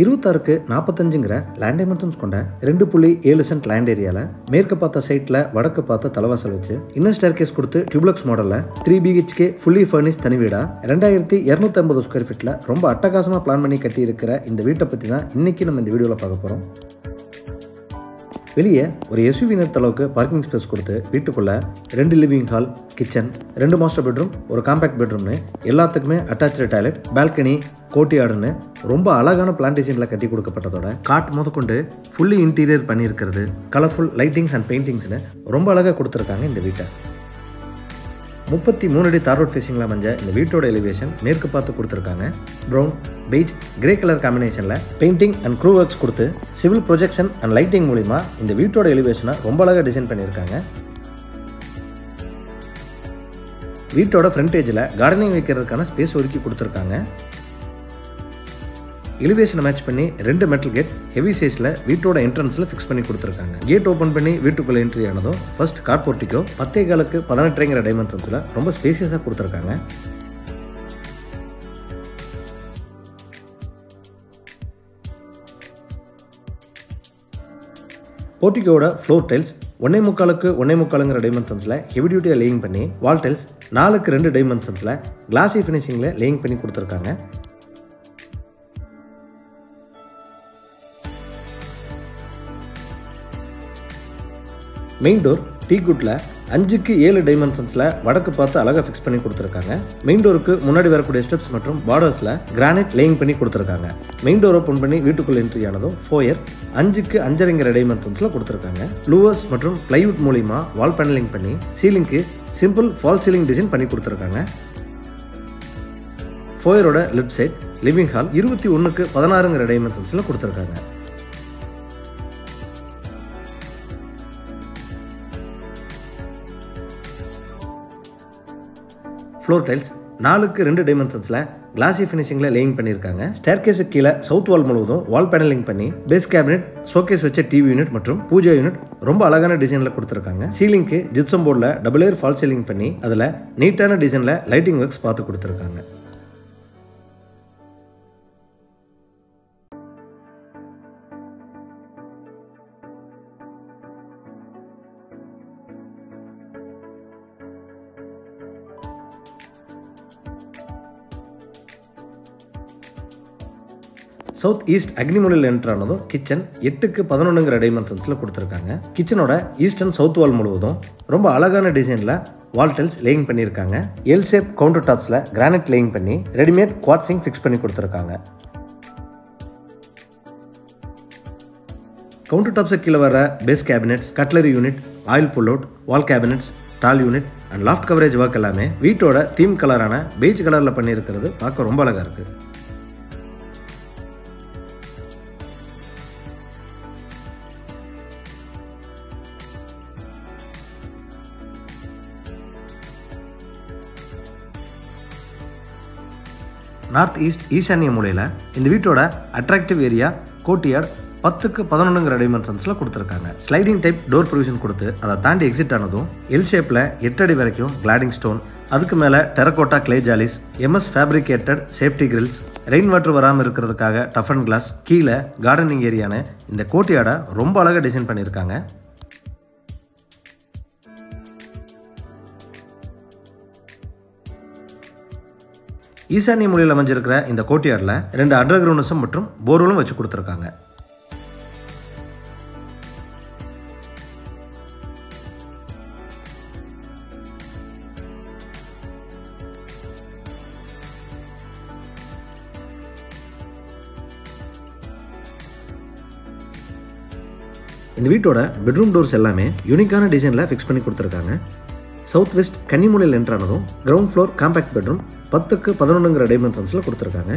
26க்கு 45ங்கிற land dimensions கொண்ட 2.7 cent land ஏரியாவில் மேற்கு பார்த்த சைட்டில் வடக்கு பார்த்த தலைவாசல் வச்சு இன்னர் ஸ்டேர்கேஸ் கொடுத்து டியூப்ளக்ஸ் மாடலில் 3 BHK ஃபுல்லி ஃபர்னிஷ் தனி வீடா 2250 ஸ்கொயர் ஃபீட்டில் ரொம்ப அட்டகாசமாக பிளான் பண்ணி கட்டி இருக்கிற இந்த வீட்டை பற்றி தான் இன்னைக்கு நம்ம இந்த வீடியோவில் பார்க்க போகிறோம். வெளியே ஒரு SUV நிறுத்த அளவுக்கு பார்க்கிங் ஸ்பேஸ் கொடுத்து வீட்டுக்குள்ளே 2 living hall, kitchen, 2 master bedroom, ஒரு காம்பேக்ட் பெட்ரூம்னு எல்லாத்துக்குமே அட்டாச்சு டாய்லெட், பால்கனி, கோர்ட்யார்டுன்னு ரொம்ப அழகான பிளான்டேஷனில் கட்டி கொடுக்கப்பட்டதோட காட் முதற்கொண்டு ஃபுல்லி இன்டீரியர் பண்ணியிருக்கிறது, கலர்ஃபுல் லைட்டிங்ஸ் அண்ட் பெயிண்டிங்ஸ்னு ரொம்ப அழகாக கொடுத்துருக்காங்க இந்த வீட்டை. 33 அடி தார் ரோட் ஃபேஸிங்கில் அமைஞ்ச இந்த வீட்டோட எலிவேஷன் மேற்கு பார்த்து கொடுத்துருக்காங்க. ப்ரௌன், பெய்ஜ், கிரே கலர் காம்பினேஷனில் பெயிண்டிங் அண்ட் க்ரூ ஒர்க்ஸ் கொடுத்து சிவில் ப்ரொஜெக்ஷன் அண்ட் லைட்டிங் மூலிமா இந்த வீட்டோட எலிவேஷனை ரொம்ப அழகாக டிசைன் பண்ணியிருக்காங்க. வீட்டோட ஃப்ரண்டேஜில் கார்டனிங் வைக்கிறதுக்கான ஸ்பேஸ் ஒதுக்கி கொடுத்துருக்காங்க. எலிவேஷனை மேட்ச் பண்ணி 2 மெட்டல் கேட் ஹெவி சைஸில் வீட்டோட என்ட்ரன்ஸில் ஃபிக்ஸ் பண்ணி கொடுத்துருக்காங்க. கேட் ஓப்பன் பண்ணி வீட்டுக்குள்ளே என்ட்ரி ஆனதும் ஃபர்ஸ்ட் கார் போர்ட்டிக்கோ 10.4க்கு 18ங்கிற டைமென்ஷன்ஸில் ரொம்ப ஸ்பேசியஸாக கொடுத்துருக்காங்க. போர்ட்டிக்கோட ஃப்ளோர் டைல்ஸ் 1.25க்கு 1.25ங்கிற டைமென்ஷன்ஸில் ஹெவி டியூட்டியாக லேயிங் பண்ணி, வால் டைல்ஸ் 4க்கு 2 டைமென்ஷன்ஸில் கிளாசி ஃபினிஷிங்கில் லேயிங் பண்ணி கொடுத்துருக்காங்க. மெயின் டோர் டீக்குட்டில் 5க்கு 7 டைமென்ஷன்ஸில் வடக்கு பார்த்து அழகாக ஃபிக்ஸ் பண்ணி கொடுத்துருக்காங்க. மெயின் டோருக்கு முன்னாடி வரக்கூடிய ஸ்டெப்ஸ் மற்றும் பார்டர்ஸில் கிரானைட் லேயிங் பண்ணி கொடுத்துருக்காங்க. மெயின் டோர் ஓப்பன் பண்ணி வீட்டுக்குள்ளே என்ட்ரி ஆனதும் ஃபோயர் 5க்கு 5.5ங்கிற டைமென்ஷன்ஸில் கொடுத்துருக்காங்க. லூவர்ஸ் மற்றும் பிளைவுட் மூலிமா வால் பேனலிங் பண்ணி சீலிங்க்கு சிம்பிள் ஃபால் சீலிங் டிசைன் பண்ணி கொடுத்துருக்காங்க. ஃபோயரோட லெஃப்ட் சைட் லிவிங் ஹால் 21க்கு 16ங்கிற டைமென்ஷன்ஸில் கொடுத்துருக்காங்க. ஃப்ளோர் டைல்ஸ் 4க்கு 2 டைமென்ஷன்ஸில் கிளாசி ஃபினிஷிங்கில் லேயிங் பண்ணியிருக்காங்க. ஸ்டேர்கேஸுக்கு கீழே சவுத் வால் முழுவதும் வால் பேனலிங் பண்ணி பேஸ் கேபினெட், ஷோகேஸ் வச்ச டிவி யூனிட் மற்றும் பூஜா யூனிட் ரொம்ப அழகான டிசைனில் கொடுத்துருக்காங்க. சீலிங்க்கு ஜிப்சம் போர்டில் டபுள் ஏர் ஃபால் சீலிங் பண்ணி அதில் நீட்டான டிசைனில் லைட்டிங் ஒர்க்ஸ் பார்த்து கொடுத்துருக்காங்க. சவுத் ஈஸ்ட் அக்னிமூலையில் என்ட்ரு ஆனதும் கிச்சன் 8க்கு 11ங்கிற டைமென்ஷன்ஸில் கொடுத்துருக்காங்க. கிச்சனோட ஈஸ்ட் அண்ட் சவுத் வால் முழுவதும் ரொம்ப அழகான டிசைனில் வால் டைல்ஸ் லேயிங் பண்ணியிருக்காங்க. எல் ஷேப் கவுண்டர் டாப்ஸில் கிரானைட் லேயிங் பண்ணி ரெடிமேட் குவாட்ஸிங் ஃபிக்ஸ் பண்ணி கொடுத்துருக்காங்க. கவுண்டர் டாப்ஸுக்கு கீழே வர base cabinets, cutlery unit, oil pull out, wall cabinets, tall unit and loft coverage work எல்லாமே வீட்டோட தீம் கலரான பெய்ஜ் கலரில் பண்ணியிருக்கிறது பார்க்க ரொம்ப அழகாக இருக்குது. நார்த் ஈஸ்ட் ஈசானிய மூலையில் இந்த வீட்டோட அட்ராக்டிவ் ஏரியா கோர்ட்யார்ட் 10க்கு 11ங்கிற டைமென்ஷன்ஸில் கொடுத்துருக்காங்க. ஸ்லைடிங் டைப் டோர் ப்ரொவிஷன் கொடுத்து அதை தாண்டி எக்ஸிட் ஆனதும் எல் ஷேப்பில் 8 அடி வரைக்கும் கிளாடிங் ஸ்டோன், அதுக்கு மேலே terracotta clay jalis, MS fabricated safety grills, rain water வராமல் இருக்கிறதுக்காக டஃப் அண்ட் கிளாஸ், கீழே கார்டனிங் ஏரியான்னு இந்த கோர்ட்யார்டை ரொம்ப அழகாக டிசைன் பண்ணியிருக்காங்க. ஈசானிய மூலையில் அமைஞ்சிருக்கிற இந்த கோர்ட்யார்டில் 2 அண்டர் கிரவுண்ட்ஸும் மற்றும் போர்வெலும் வச்சு கொடுத்துருக்காங்க. இந்த வீட்டோட பெட்ரூம் டோர்ஸ் எல்லாமே யூனிக்கான டிசைனில் ஃபிக்ஸ் பண்ணி கொடுத்துருக்காங்க. சவுத் வெஸ்ட் கன்னிமூலையில் என்ட்ரானதும் கிரவுண்ட் ஃப்ளோர் காம்பேக்ட் பெட்ரூம் 10க்கு 11ங்கிற டைமென்ஷன்ஸில் கொடுத்துருக்காங்க.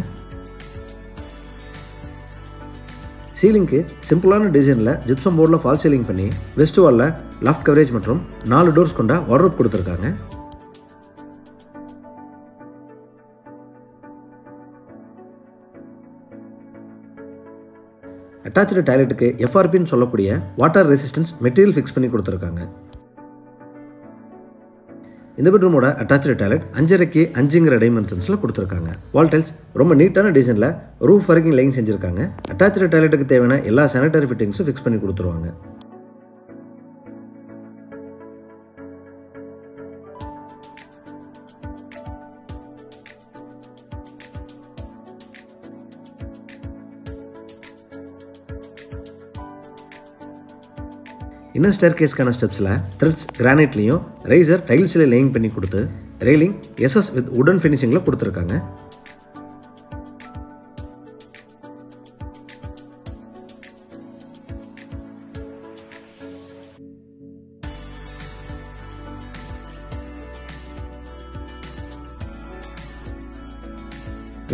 சீலிங்க்கு சிம்பிளான டிசைனில் ஜிப்சம் போர்டில் ஃபால் சீலிங் பண்ணி வெஸ்ட் வாலில் லாஃப்ட் கவரேஜ் மற்றும் 4 டோர்ஸ் கொண்ட வார்ட்ரோப் கொடுத்துருக்காங்க. அட்டாச்சு டாய்லெட்டுக்கு FRPன்னு சொல்லக்கூடிய வாட்டர் ரெசிஸ்டன்ஸ் மெட்டீரியல் ஃபிக்ஸ் பண்ணி கொடுத்துருக்காங்க. இந்த பெட்ரூமோட அட்டாச்சு டாய்லெட் 5.5க்கு 5ங்கிற டைமென்ஷன்ஸில் கொடுத்துருக்காங்க. வால் டைல்ஸ் ரொம்ப நீட்டான டிசைனில் ரூஃப் வரைக்கும் லைன் செஞ்சுருக்காங்க. அட்டாச்சு டாய்லெட்டுக்கு தேவையான எல்லா சானிட்டரி ஃபிட்டிங்ஸும் ஃபிக்ஸ் பண்ணி கொடுத்துருவாங்க. இன்னர் ஸ்டேர்கேஸ்க்கான ஸ்டெப்ஸில் த்ரெட்ஸ் கிரானைட்லையும் ரைசர் டைல்ஸில் லேயிங் பண்ணி கொடுத்து ரெயிலிங் எஸ்எஸ் வித் உடன் ஃபினிஷிங்கில் கொடுத்துருக்காங்க.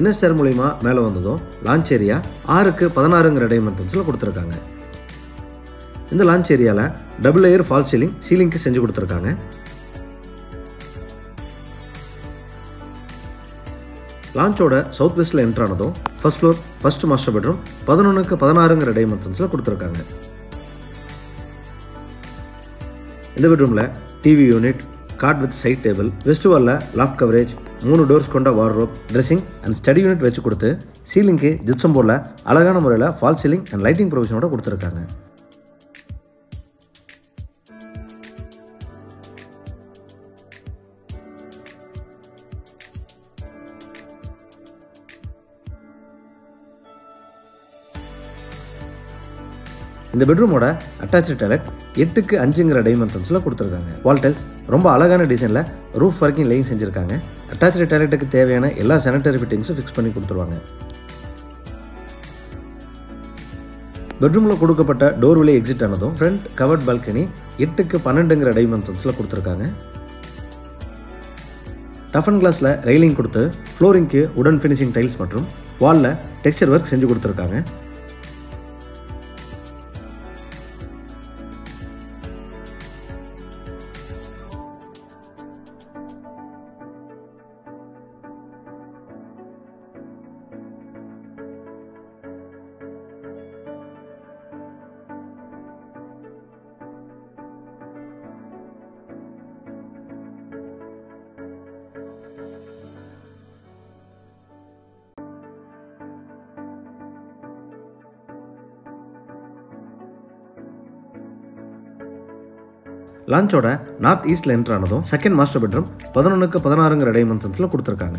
இன்னர் ஸ்டேர் மூலிமா மேலே வந்ததும் லான்ச் ஏரியா 6க்கு 16ங்கிற டைமென்ஷன்ஸில் கொடுத்துருக்காங்க. இந்த லான்ச் ஏரியாவில் டபுள் லேயர் ஃபால் சீலிங்க்கு செஞ்சு கொடுத்துருக்காங்க. லான்ச்சோட சவுத் வெஸ்ட்டில் என்ட்ரு ஆனதும் first floor first master bedroom 11க்கு 16ங்கிற டைமென்ஷன்ஸில் கொடுத்துருக்காங்க. இந்த பெட்ரூமில் TV unit, cot with side table, west வாலில் லாஃப்ட் கவரேஜ், 3 டோர்ஸ் கொண்ட wardrobe, dressing and study unit வச்சு கொடுத்து சீலிங்க்கு ஜிப்சம் போர்டில் அழகான முறையில் ஃபால் சீலிங் அண்ட் லைட்டிங் ப்ரொவிஷனோட கொடுத்துருக்காங்க. இந்த பெட்ரூமோட அட்டாச்சு டாய்லெட் 8க்கு 5ங்கிற டைமென்ஷன்ஸில் கொடுத்துருக்காங்க. வால் டைல்ஸ் ரொம்ப அழகான டிசைனில் ரூஃப் வரைக்கும் லைன் செஞ்சுருக்காங்க. அட்டாச்சு டாய்லெட்டுக்கு தேவையான எல்லா சானிட்டரி ஃபிட்டிங்ஸும் ஃபிக்ஸ் பண்ணி கொடுத்துருவாங்க. பெட்ரூமில் கொடுக்கப்பட்ட டோர் வழி எக்ஸிட் ஆனதும் ஃப்ரண்ட் கவர்ட் பால்கனி 8க்கு 12ங்கிற டைமென்ஷன்ஸில் கொடுத்துருக்காங்க. டஃப் அண்ட் கிளாஸில் ரெயிலிங் கொடுத்து ஃப்ளோரிங்க்கு உடன் ஃபினிஷிங் டைல்ஸ் மற்றும் வாலில் டெக்ஸ்சர் ஒர்க் செஞ்சு கொடுத்துருக்காங்க. லான்ச்சோட நார்த் ஈஸ்டில் என்ட்ரு ஆனதும் செகண்ட் மாஸ்டர் பெட்ரூம் 11க்கு 16ங்கிற டைமென்ஷன்ஸில் கொடுத்துருக்காங்க.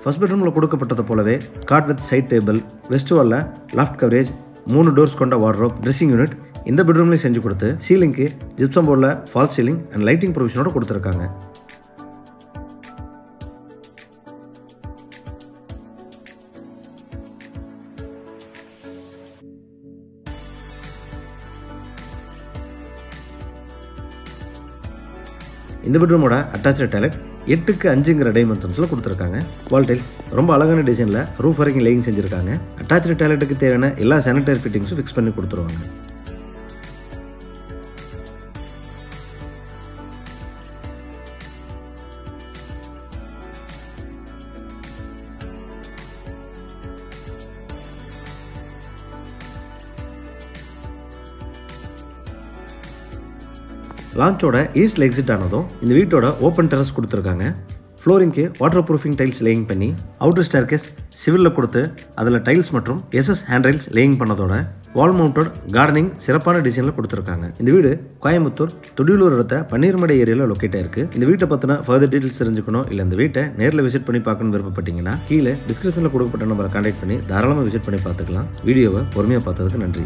ஃபர்ஸ்ட் பெட்ரூமில் கொடுக்கப்பட்டது போலவே cot with side table, west வாலில் லாஃப்ட் கவரேஜ், 3 டோர்ஸ் கொண்ட வார்ட்ரோப், ட்ரெஸ்ஸிங் யூனிட் இந்த பெட்ரூம்லேயும் செஞ்சு கொடுத்து சீலிங்க்கு ஜிப்சம் போர்டில் ஃபால் சீலிங் அண்ட் லைட்டிங் ப்ரொவிஷனோட கொடுத்துருக்காங்க. இந்த பெட்ரூமோட அட்டாச்சு டாய்லெட் 8க்கு 5ங்கிற டைமென்ஷன்ஸில் கொடுத்துருக்காங்க. வால் டைல்ஸ் ரொம்ப அழகான டிசைனில் ரூஃப் வரைக்கும் லைன் செஞ்சுருக்காங்க. அட்டாச்சு டாய்லெட்டுக்கு தேவையான எல்லா சானிட்டரி ஃபிட்டிங்ஸும் ஃபிக்ஸ் பண்ணி கொடுத்துருவாங்க. லான்ச்சோட ஈஸ்டில் எக்ஸிட் ஆனதும் இந்த வீட்டோட ஓப்பன் டெரஸ் கொடுத்துருக்காங்க. ஃப்ளோரிங்க்கு வாட்டர் ப்ரூஃபிங் டைல்ஸ் லேயிங் பண்ணி அவுட்டர் ஸ்டேர்கேஸ் சிவிலில் கொடுத்து அதில் டைல்ஸ் மற்றும் எஸ்எஸ் ஹேண்ட் ரைல்ஸ் லேயிங் பண்ணதோட வால் மவுண்டட் கார்டனிங் சிறப்பான டிசைனில் கொடுத்துருக்காங்க. இந்த வீடு கோயம்புத்தூர் துடியலூர் அடுத்த பன்னீர்மடை ஏரியாவில் லொக்கேட் ஆயிருக்கு. இந்த வீட்டை பற்றின ஃபர்தர் டீட்டெயில்ஸ் தெரிஞ்சுக்கணும் இல்லை இந்த வீட்டை நேரில் விசிட் பண்ணி பார்க்கணும்னு விருப்பப்பட்டீங்கன்னா கீழே டிஸ்கிரிப்ஷனில் கொடுக்கப்பட்ட நம்பரை கான்டாக்ட் பண்ணி தாராளமாக விசிட் பண்ணி பார்த்துக்கலாம். வீடியோவை பொறுமையாக பார்த்ததுக்கு நன்றி.